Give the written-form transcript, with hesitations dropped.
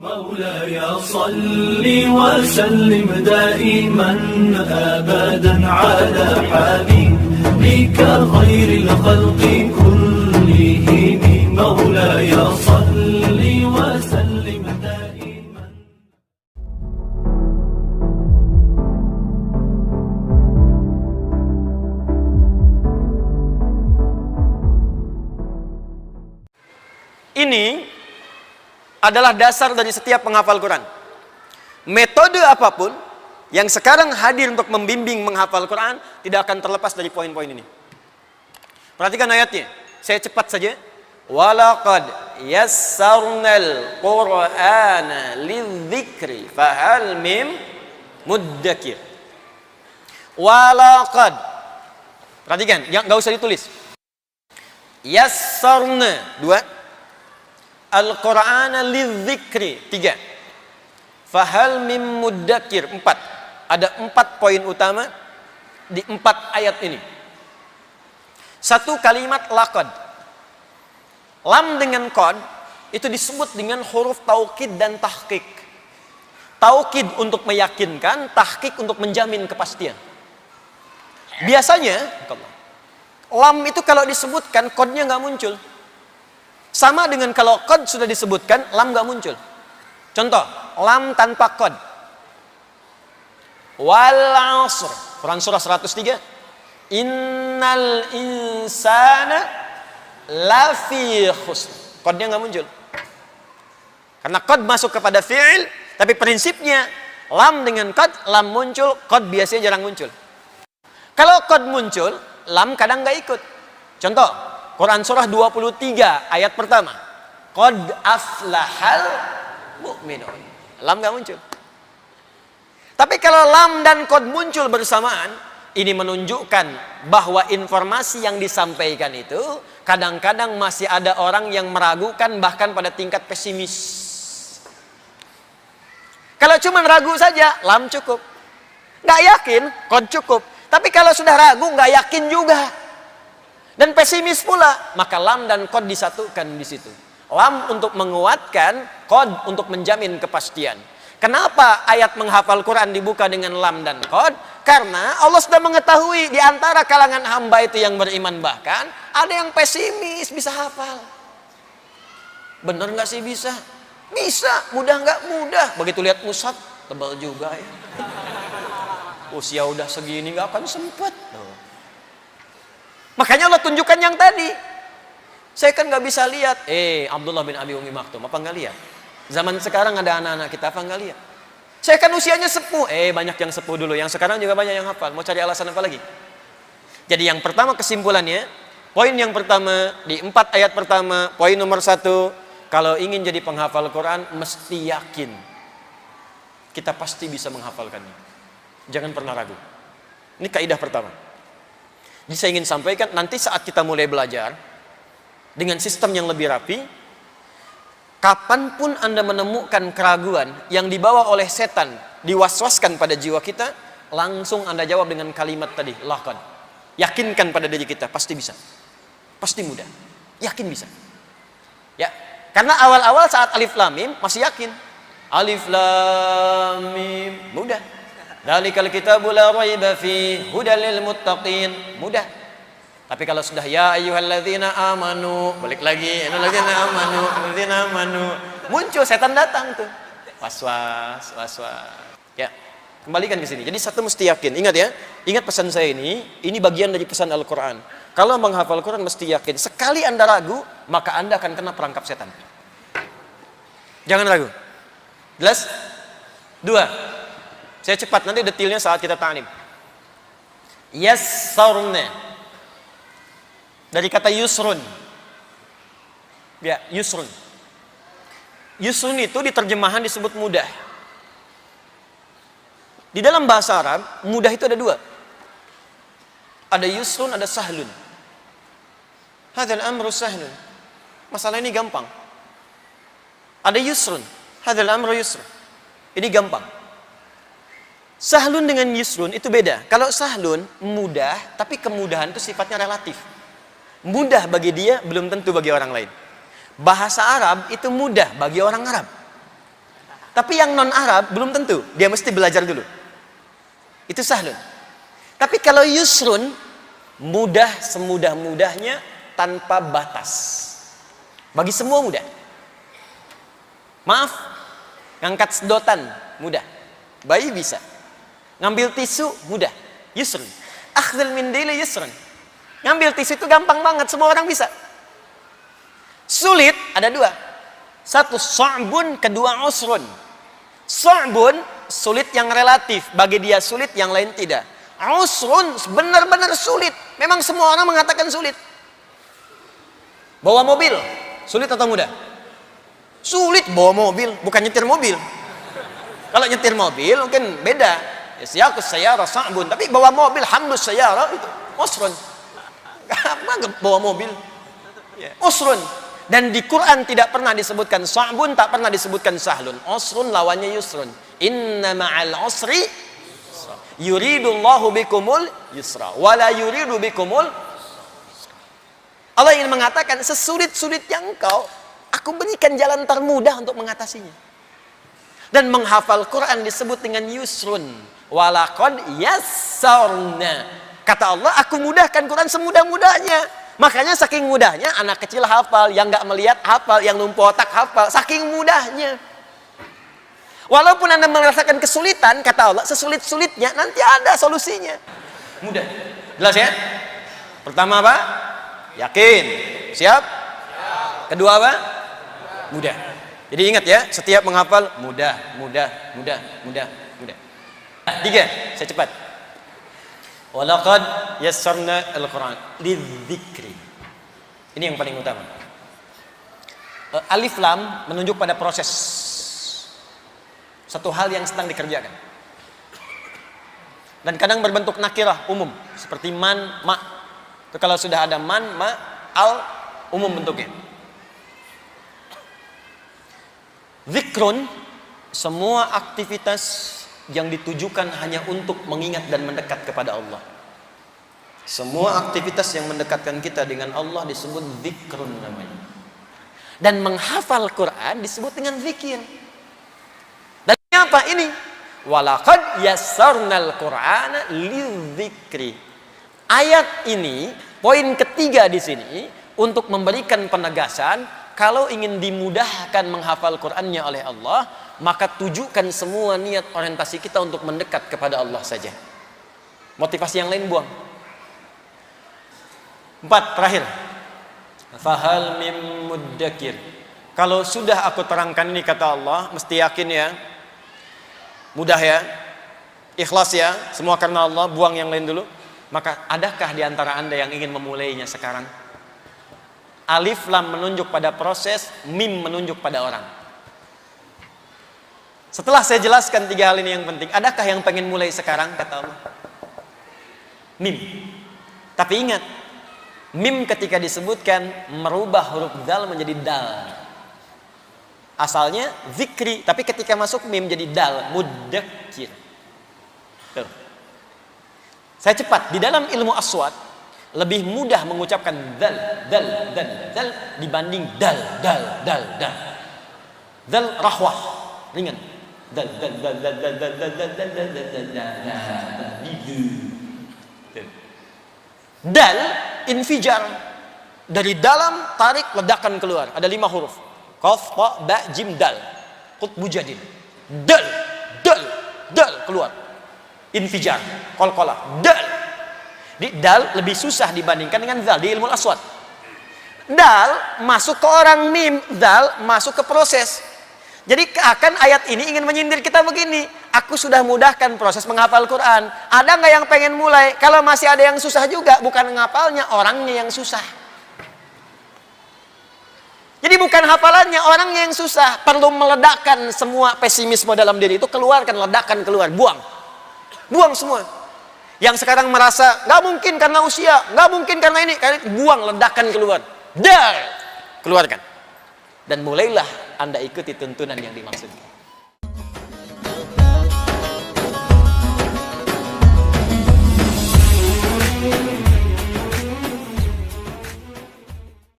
مولاي صل وسلم دائما أبدا على حبيبك خير الخلق كلهم مولاي صل وسلم دائما. Ini adalah dasar dari setiap penghafal Quran. Metode apapun yang sekarang hadir untuk membimbing menghafal Quran tidak akan terlepas dari poin-poin ini. Perhatikan ayatnya. Saya cepat saja. Walaqad yassarnal Qur'ana lidzikri fahal mim muddakir. Walaqad. Perhatikan, enggak usah ditulis. Yassarna, 2. Al-Qur'ana lidzikri, 3. Fahal mim muddakir, 4. Ada 4 poin utama di 4 ayat ini. Satu kalimat laqad. Lam dengan qad itu disebut dengan huruf taukid dan tahqiq. Taukid untuk meyakinkan, tahqiq untuk menjamin kepastian. Biasanya lam itu kalau disebutkan qadnya nggak muncul. Sama dengan kalau qad sudah disebutkan, lam nggak muncul. Contoh, lam tanpa qad. Wal 'asr, Quran surah 103. Innal insana lafi khusr. Qadnya nggak muncul. Karena qad masuk kepada fi'il, tapi prinsipnya lam dengan qad, lam muncul, qad biasanya jarang muncul. Kalau qad muncul, lam kadang nggak ikut. Contoh, Quran surah 23 ayat pertama. Qad aflahal mu'minun. Lam gak muncul. Tapi kalau lam dan qad muncul bersamaan, ini menunjukkan bahwa informasi yang disampaikan itu kadang-kadang masih ada orang yang meragukan bahkan pada tingkat pesimis. Kalau cuma ragu saja, lam cukup. Gak yakin, qad cukup. Tapi kalau sudah ragu, gak yakin juga. Dan pesimis pula, maka lam dan qad disatukan di situ. Lam untuk menguatkan, qad untuk menjamin kepastian. Kenapa ayat menghafal Quran dibuka dengan lam dan qad? Karena Allah sudah mengetahui di antara kalangan hamba itu yang beriman, bahkan ada yang pesimis bisa hafal. Bener nggak sih bisa? Bisa. Mudah nggak? Mudah. Begitu lihat mushaf, tebal juga ya. Usia udah segini nggak akan sempet. Makanya Allah tunjukkan yang tadi. Saya kan nggak bisa lihat. Abdullah bin Abi Umi Maktum, apa nggak lihat? Zaman sekarang ada anak-anak kita, apa nggak lihat? Saya kan usianya sepuh. Banyak yang sepuh dulu. Yang sekarang juga banyak yang hafal. Mau cari alasan apa lagi? Jadi yang pertama kesimpulannya, poin yang pertama di 4 ayat pertama, poin nomor 1, kalau ingin jadi penghafal Quran mesti yakin kita pasti bisa menghafalkannya. Jangan pernah ragu. Ini kaidah pertama. Jadi saya ingin sampaikan, nanti saat kita mulai belajar dengan sistem yang lebih rapi, kapanpun Anda menemukan keraguan yang dibawa oleh setan, diwaswaskan pada jiwa kita, langsung Anda jawab dengan kalimat tadi, laqad. Yakinkan pada diri kita, pasti bisa. Pasti mudah. Yakin bisa. Ya, karena awal-awal saat alif lam mim masih yakin. Alif lam mim, mudah. Dzalikal kitabu la raiba fihi hudal lil muttaqin, mudah. Tapi kalau sudah ya ayyuhalladzina amanu, balik lagi, alladzina amanu, muncul setan datang tuh. Waswas. Ya, kembalikan ke sini. Jadi satu mesti yakin. Ingat ya, ingat pesan saya ini bagian dari pesan Al-Qur'an. Kalau menghafal Quran mesti yakin. Sekali Anda ragu, maka Anda akan kena perangkap setan. Jangan ragu. Jelas? 2. Saya cepat, nanti detailnya saat kita ta'lim. Yassarna. Dari kata yusrun. Ya, yusrun. Yusrun itu di terjemahan disebut mudah. Di dalam bahasa Arab, mudah itu ada 2. Ada yusrun, ada sahlun. Hadzal amru sahlun. Masalah ini gampang. Ada yusrun. Hadzal amru yusrun. Ini gampang. Sahlun dengan yusrun itu beda. Kalau sahlun mudah, tapi kemudahan itu sifatnya relatif. Mudah bagi dia belum tentu bagi orang lain. Bahasa Arab itu mudah bagi orang Arab. Tapi yang non-Arab belum tentu, dia mesti belajar dulu. Itu sahlun. Tapi kalau yusrun, mudah semudah-mudahnya tanpa batas. Bagi semua mudah. Maaf, ngangkat sedotan mudah. Bayi bisa. Ngambil tisu mudah. Yusrun. Akhdhul mindili yusrun. Ngambil tisu itu gampang banget, semua orang bisa. Sulit ada dua. Satu sa'bun, kedua usrun. Sa'bun sulit yang relatif, bagi dia sulit, yang lain tidak. Usrun benar-benar sulit. Memang semua orang mengatakan sulit. Bawa mobil, sulit atau mudah? Sulit bawa mobil, bukan nyetir mobil. Kalau nyetir mobil mungkin beda. Ya siyaqus sayyara sa'bun, tapi bawa mobil hamdus sayyara itu usrun. Gampang bawa mobil. Usrun. Dan di Quran tidak pernah disebutkan sa'bun, tak pernah disebutkan sahlun. Usrun lawannya yusrun. Inna ma'al usri yuridullahu bikumul yusra wala yuridu bikumul. Allah ingin mengatakan, sesulit-sulitnya engkau, aku berikan jalan termudah untuk mengatasinya. Dan menghafal Quran disebut dengan yusrun. Walaqad yassarna. Kata Allah, aku mudahkan Quran semudah-mudahnya. Makanya saking mudahnya, anak kecil hafal, yang nggak melihat hafal, yang lumpuh otak hafal, saking mudahnya. Walaupun Anda merasakan kesulitan, kata Allah, sesulit-sulitnya nanti ada solusinya. Mudah. Jelas ya? Pertama apa? Yakin. Siap? Kedua apa? Mudah. Jadi ingat ya, setiap menghafal mudah. Tiga, saya cepat. Walaqad yassarna al-Quran lidzikri. Ini yang paling utama. Alif lam menunjuk pada proses. Satu hal yang sedang dikerjakan. Dan kadang berbentuk nakirah umum, seperti man, ma. Itu kalau sudah ada man, ma, al, umum bentuknya. Zikrun, semua aktivitas yang ditujukan hanya untuk mengingat dan mendekat kepada Allah. Semua aktivitas yang mendekatkan kita dengan Allah disebut zikrun namanya. Dan menghafal Quran disebut dengan zikir. Dan apa ini? Walaqad yassarnal Qur'ana lidzikri. Ayat ini, poin ketiga di sini untuk memberikan penegasan, kalau ingin dimudahkan menghafal Qur'annya oleh Allah, maka tujukan semua niat orientasi kita untuk mendekat kepada Allah saja. Motivasi yang lain buang. 4, terakhir. Fahal mim muddakir. Kalau sudah aku terangkan ini, kata Allah, mesti yakin ya. Mudah ya. Ikhlas ya. Semua karena Allah, buang yang lain dulu. Maka adakah di antara Anda yang ingin memulainya sekarang? Alif lam menunjuk pada proses, mim menunjuk pada orang. Setelah saya jelaskan 3 hal ini yang penting, adakah yang pengen mulai sekarang, kata Allah? Mim. Tapi ingat, mim ketika disebutkan merubah huruf dal menjadi dal. Asalnya zikri, tapi ketika masuk mim jadi dal, muddakir. Tuh. Saya cepat, di dalam ilmu aswad lebih mudah mengucapkan dal dibanding dal. Dal rahwah, ringan. Dal. Dal infijar, dari dalam tarik ledakan keluar. Ada 5 huruf. Qaf, ta, ba, jim, dal. Qutbu jadid. Dal keluar. Infijar, qalqalah. Dal lebih susah dibandingkan dengan zal di ilmu aswad. Dal masuk ke orang mim, zal masuk ke proses. Jadi akan ayat ini ingin menyindir kita begini, aku sudah mudahkan proses menghafal Quran. Ada nggak yang pengen mulai? Kalau masih ada yang susah juga, bukan ngapalnya, orangnya yang susah. Jadi bukan hafalannya, orangnya yang susah. Perlu meledakkan semua pesimisme dalam diri itu, keluarkan, ledakan keluar, buang semua. Yang sekarang merasa nggak mungkin karena usia, nggak mungkin karena ini, buang, ledakan keluar, keluarkan. Dan mulailah Anda ikuti tuntunan yang dimaksudkan.